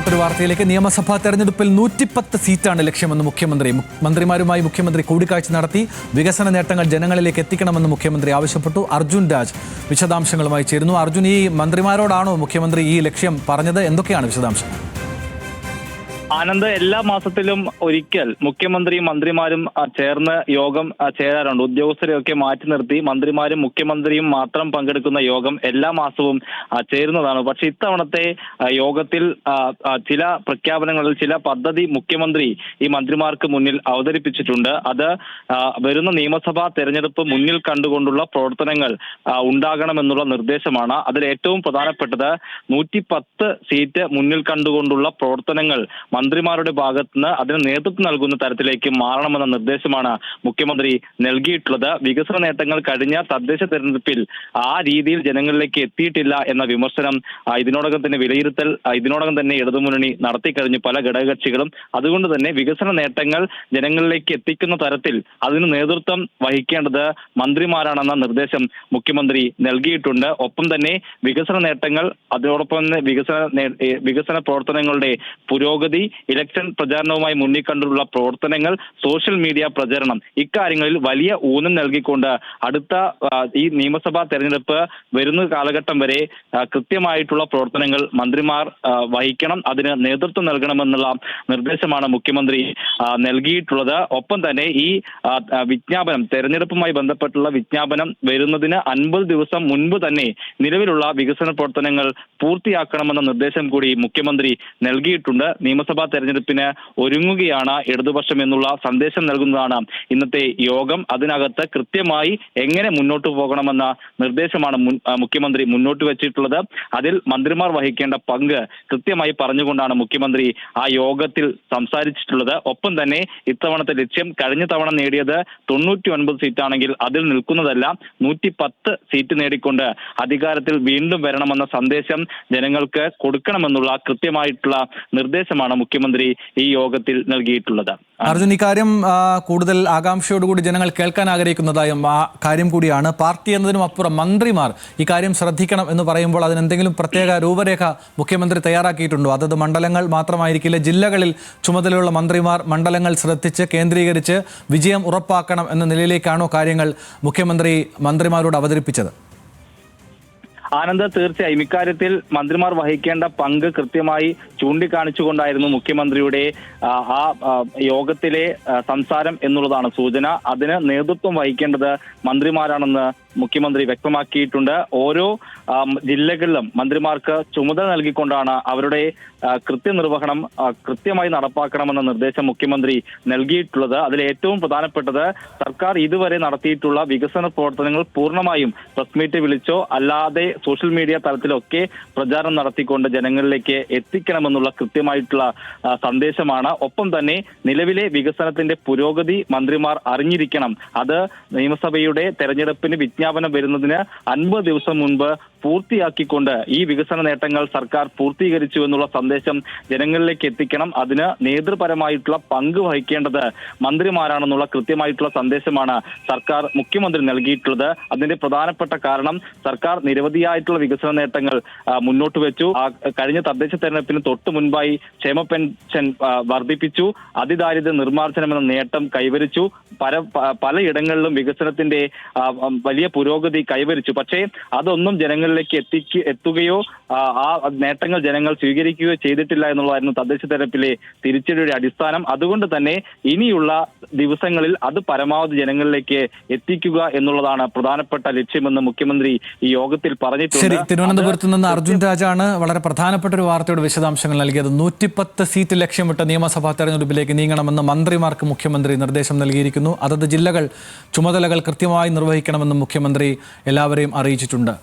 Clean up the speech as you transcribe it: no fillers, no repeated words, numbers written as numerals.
മറ്റൊരു വാർത്തയിലേക്ക്. നിയമസഭാ തെരഞ്ഞെടുപ്പിൽ 110 സീറ്റാണ് ലക്ഷ്യമെന്ന് മുഖ്യമന്ത്രി. മന്ത്രിമാരുമായി മുഖ്യമന്ത്രി കൂടിക്കാഴ്ച നടത്തി. വികസന നേട്ടങ്ങൾ ജനങ്ങളിലേക്ക് എത്തിക്കണമെന്ന് മുഖ്യമന്ത്രി ആവശ്യപ്പെട്ടു. അർജുൻ രാജ് വിശദാംശങ്ങളുമായി ചേരുന്നു. അർജുൻ, ഈ മന്ത്രിമാരോടാണോ മുഖ്യമന്ത്രി ഈ ലക്ഷ്യം പറഞ്ഞത്? എന്തൊക്കെയാണ് വിശദാംശങ്ങൾ? ആനന്ദ്, എല്ലാ മാസത്തിലും ഒരിക്കൽ മുഖ്യമന്ത്രിയും മന്ത്രിമാരും ചേർന്ന് യോഗം ചേരാറുണ്ട്. ഉദ്യോഗസ്ഥരെയൊക്കെ മാറ്റി നിർത്തി മന്ത്രിമാരും മുഖ്യമന്ത്രിയും മാത്രം പങ്കെടുക്കുന്ന യോഗം എല്ലാ മാസവും ചേരുന്നതാണ്. പക്ഷെ ഇത്തവണത്തെ യോഗത്തിൽ ചില പ്രഖ്യാപനങ്ങളിൽ ചില പദ്ധതി മുഖ്യമന്ത്രി ഈ മന്ത്രിമാർക്ക് മുന്നിൽ അവതരിപ്പിച്ചിട്ടുണ്ട്. അത് വരുന്ന നിയമസഭാ തെരഞ്ഞെടുപ്പ് മുന്നിൽ കണ്ടുകൊണ്ടുള്ള പ്രവർത്തനങ്ങൾ ഉണ്ടാകണമെന്നുള്ള നിർദ്ദേശമാണ്. അതിൽ ഏറ്റവും പ്രധാനപ്പെട്ടത് 110 സീറ്റ് മുന്നിൽ കണ്ടുകൊണ്ടുള്ള പ്രവർത്തനങ്ങൾ മന്ത്രിമാരുടെ ഭാഗത്തുനിന്ന് അതിന് നേതൃത്വം നൽകുന്ന തരത്തിലേക്ക് മാറണമെന്ന നിർദ്ദേശമാണ് മുഖ്യമന്ത്രി നൽകിയിട്ടുള്ളത്. വികസന നേട്ടങ്ങൾ കഴിഞ്ഞ തദ്ദേശ തെരഞ്ഞെടുപ്പിൽ ആ രീതിയിൽ ജനങ്ങളിലേക്ക് എത്തിയിട്ടില്ല എന്ന വിമർശനം ഇതിനോടകം തന്നെ വിലയിരുത്തൽ ഇതിനോടകം തന്നെ ഇടതുമുന്നണി നടത്തിക്കഴിഞ്ഞു പല ഘടകകക്ഷികളും. അതുകൊണ്ട് തന്നെ വികസന നേട്ടങ്ങൾ ജനങ്ങളിലേക്ക് എത്തിക്കുന്ന തരത്തിൽ അതിന് നേതൃത്വം വഹിക്കേണ്ടത് മന്ത്രിമാരാണെന്ന നിർദ്ദേശം മുഖ്യമന്ത്രി നൽകിയിട്ടുണ്ട്. ഒപ്പം തന്നെ വികസന നേട്ടങ്ങൾ അതോടൊപ്പം തന്നെ വികസന പ്രവർത്തനങ്ങളുടെ പുരോഗതി, ഇലക്ഷൻ പ്രചാരണവുമായി മുന്നിൽ കണ്ടുള്ള പ്രവർത്തനങ്ങൾ, സോഷ്യൽ മീഡിയ പ്രചരണം, ഇക്കാര്യങ്ങളിൽ വലിയ ഊന്നൽ നൽകിക്കൊണ്ട് അടുത്ത ഈ നിയമസഭാ തെരഞ്ഞെടുപ്പ് വരുന്ന കാലഘട്ടം വരെ കൃത്യമായിട്ടുള്ള പ്രവർത്തനങ്ങൾ മന്ത്രിമാർ വഹിക്കണം, അതിന് നേതൃത്വം നൽകണമെന്നുള്ള നിർദ്ദേശമാണ് മുഖ്യമന്ത്രി നൽകിയിട്ടുള്ളത്. ഒപ്പം തന്നെ ഈ വിജ്ഞാപനം, തെരഞ്ഞെടുപ്പുമായി ബന്ധപ്പെട്ടുള്ള വിജ്ഞാപനം വരുന്നതിന് 50 ദിവസം മുൻപ് തന്നെ നിലവിലുള്ള വികസന പ്രവർത്തനങ്ങൾ പൂർത്തിയാക്കണമെന്ന നിർദ്ദേശം കൂടി മുഖ്യമന്ത്രി നൽകിയിട്ടുണ്ട്. നിയമസഭാ തെരഞ്ഞെടുപ്പിന് ഒരുങ്ങുകയാണ് ഇടതുപക്ഷം എന്നുള്ള സന്ദേശം നൽകുന്നതാണ് ഇന്നത്തെ യോഗം. അതിനകത്ത് കൃത്യമായി എങ്ങനെ മുന്നോട്ട് പോകണമെന്ന നിർദ്ദേശമാണ് മുഖ്യമന്ത്രി മുന്നോട്ട് വെച്ചിട്ടുള്ളത്. അതിൽ മന്ത്രിമാർ വഹിക്കേണ്ട പങ്ക് കൃത്യമായി പറഞ്ഞുകൊണ്ടാണ് മുഖ്യമന്ത്രി ആ യോഗത്തിൽ സംസാരിച്ചിട്ടുള്ളത്. ഒപ്പം തന്നെ ഇത്തവണത്തെ ലക്ഷ്യം കഴിഞ്ഞ തവണ നേടിയത് 99 സീറ്റാണെങ്കിൽ അതിൽ നിൽക്കുന്നതല്ല, 110 സീറ്റ് നേടിക്കൊണ്ട് അധികാരത്തിൽ വീണ്ടും വരണമെന്ന സന്ദേശം ജനങ്ങൾക്ക് കൊടുക്കണമെന്നുള്ള കൃത്യമായിട്ടുള്ള നിർദ്ദേശമാണ് മുഖ്യമന്ത്രി ഈ യോഗത്തിൽ നൽകിയിട്ടുള്ളത്. അർജുൻ, ഇക്കാര്യം കൂടുതൽ ആകാംക്ഷയോടുകൂടി ജനങ്ങൾ കേൾക്കാൻ ആഗ്രഹിക്കുന്നതായും ആ കാര്യം കൂടിയാണ്. പാർട്ടി എന്നതിനും അപ്പുറം മന്ത്രിമാർ ഈ കാര്യം ശ്രദ്ധിക്കണം എന്ന് പറയുമ്പോൾ അതിനെന്തെങ്കിലും പ്രത്യേക രൂപരേഖ മുഖ്യമന്ത്രി തയ്യാറാക്കിയിട്ടുണ്ടോ? അതത് മണ്ഡലങ്ങൾ മാത്രമായിരിക്കില്ല, ജില്ലകളിൽ ചുമതലയുള്ള മന്ത്രിമാർ മണ്ഡലങ്ങൾ ശ്രദ്ധിച്ച് കേന്ദ്രീകരിച്ച് വിജയം ഉറപ്പാക്കണം എന്ന നിലയിലേക്കാണോ കാര്യങ്ങൾ മുഖ്യമന്ത്രി മന്ത്രിമാരോട് അവതരിപ്പിച്ചത്? ആനന്ദ്, തീർച്ചയായും ഇക്കാര്യത്തിൽ മന്ത്രിമാർ വഹിക്കേണ്ട പങ്ക് കൃത്യമായി ചൂണ്ടിക്കാണിച്ചുകൊണ്ടായിരുന്നു മുഖ്യമന്ത്രിയുടെ ആ യോഗത്തിലെ സംസാരം എന്നുള്ളതാണ് സൂചന. അതിന് നേതൃത്വം വഹിക്കേണ്ടത് മന്ത്രിമാരാണെന്ന് മുഖ്യമന്ത്രി വ്യക്തമാക്കിയിട്ടുണ്ട്. ഓരോ ജില്ലകളിലും മന്ത്രിമാർക്ക് ചുമതല നൽകിക്കൊണ്ടാണ് അവരുടെ കൃത്യനിർവഹണം കൃത്യമായി നടപ്പാക്കണമെന്ന നിർദ്ദേശം മുഖ്യമന്ത്രി നൽകിയിട്ടുള്ളത്. അതിൽ ഏറ്റവും പ്രധാനപ്പെട്ടത് സർക്കാർ ഇതുവരെ നടത്തിയിട്ടുള്ള വികസന പ്രവർത്തനങ്ങൾ പൂർണ്ണമായും പ്രസ് മീറ്റ് വിളിച്ചോ അല്ലാതെ സോഷ്യൽ മീഡിയ തലത്തിലൊക്കെ പ്രചാരണം നടത്തിക്കൊണ്ട് ജനങ്ങളിലേക്ക് എത്തിക്കണമെന്നുള്ള കൃത്യമായിട്ടുള്ള സന്ദേശമാണ്. ഒപ്പം തന്നെ നിലവിലെ വികസനത്തിന്റെ പുരോഗതി മന്ത്രിമാർ അറിഞ്ഞിരിക്കണം. അത് നിയമസഭയുടെ തെരഞ്ഞെടുപ്പിന് വിജ്ഞാപനം വരുന്നതിന് 50 ദിവസം മുൻപ് പൂർത്തിയാക്കിക്കൊണ്ട് ഈ വികസന നേട്ടങ്ങൾ സർക്കാർ പൂർത്തീകരിച്ചു എന്നുള്ള സന്ദേശം ജനങ്ങളിലേക്ക് എത്തിക്കണം. അതിന് നേതൃപരമായിട്ടുള്ള പങ്ക് വഹിക്കേണ്ടത് മന്ത്രിമാരാണെന്നുള്ള കൃത്യമായിട്ടുള്ള സന്ദേശമാണ് സർക്കാർ മുഖ്യമന്ത്രി നൽകിയിട്ടുള്ളത്. അതിന്റെ പ്രധാനപ്പെട്ട കാരണം സർക്കാർ നിരവധിയായിട്ടുള്ള വികസന നേട്ടങ്ങൾ മുന്നോട്ട് വെച്ചു. കഴിഞ്ഞ തദ്ദേശ തെരഞ്ഞെടുപ്പിന് തൊട്ട് മുൻപായി ക്ഷേമ പെൻഷൻ വർദ്ധിപ്പിച്ചു, അതിദാരിദ്ര്യ നിർമ്മാർജ്ജനം എന്ന നേട്ടം കൈവരിച്ചു, പലയിടങ്ങളിലും വികസനത്തിന്റെ വലിയ പുരോഗതി കൈവരിച്ചു. പക്ഷേ അതൊന്നും ജനങ്ങളിലേക്ക് എത്തുകയോ ആ നേട്ടങ്ങൾ ജനങ്ങൾ സ്വീകരിക്കുകയോ ചെയ്തിട്ടില്ല എന്നുള്ളതായിരുന്നു തദ്ദേശ തെരഞ്ഞെടുപ്പിലെ തിരിച്ചടിയുടെ അടിസ്ഥാനം. അതുകൊണ്ട് തന്നെ ഇനിയുള്ള ദിവസങ്ങളിൽ അത് പരമാവധി ജനങ്ങളിലേക്ക് എത്തിക്കുക എന്നുള്ളതാണ് പ്രധാനപ്പെട്ട ലക്ഷ്യമെന്ന് മുഖ്യമന്ത്രി ഈ യോഗത്തിൽ പറഞ്ഞിട്ടുണ്ട്. തിരുവനന്തപുരത്ത് നിന്ന് അർജുൻ രാജാണ് വളരെ പ്രധാനപ്പെട്ട ഒരു വാർത്തയുടെ വിശദാംശങ്ങൾ നൽകിയത്. 110 സീറ്റ് ലക്ഷ്യമിട്ട് നിയമസഭാ തെരഞ്ഞെടുപ്പിലേക്ക് നീങ്ങണമെന്ന് മന്ത്രിമാർക്ക് മുഖ്യമന്ത്രി നിർദ്ദേശം നൽകിയിരിക്കുന്നു. അതത് ജില്ലകൾ ചുമതലകൾ കൃത്യമായി നിർവഹിക്കണമെന്ന് മുഖ്യമന്ത്രി എല്ലാവരെയും അറിയിച്ചിട്ടുണ്ട്.